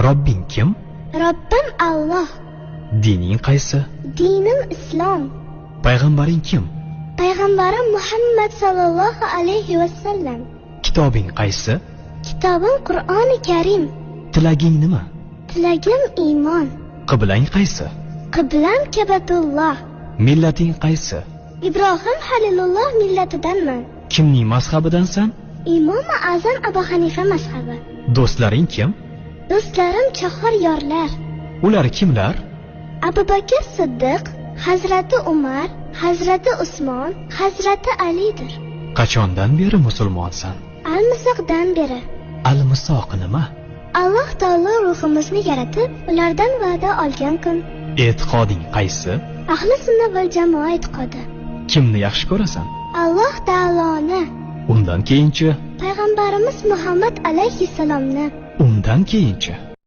Robbing kim? Robbim Alloh. Dining qaysi? Dinim Islom. Payg'ambaring kim? Payg'ambarim Muhammad sallallohu alayhi vasallam. Kitobing qaysi? Kitobim Qur'oni Karim. Tilaging nima? Tilagim iymon. Qiblang qaysi? Qiblam Kabatulloh. Millating qaysi? Ibrohim Halilulloh millatidanman. Kimning mazhabidansan? Imom Azam Abu Hanifa mazhabi. Do'stlaring kim? Do'stlarim chahor yorlar. Ular kimlar? Abu Bakr Siddiq, Hazrati Umar, Hazrati Usmon, Hazrati Alidir. Qachondan beri musulmonsan? Al-Misoqdan beri. Al-Misoq nima? Alloh taolo ruhimizni yaratib, ulardan va'da olgan kun. E'tiqoding qaysi? Ahli sunna val jamoa e'tiqodi. Kimni yaxshi ko'rasan? Alloh taoloni. Undan keyinchi? Payg'ambarimiz Muhammad alayhissalomni. Undan keyinchi?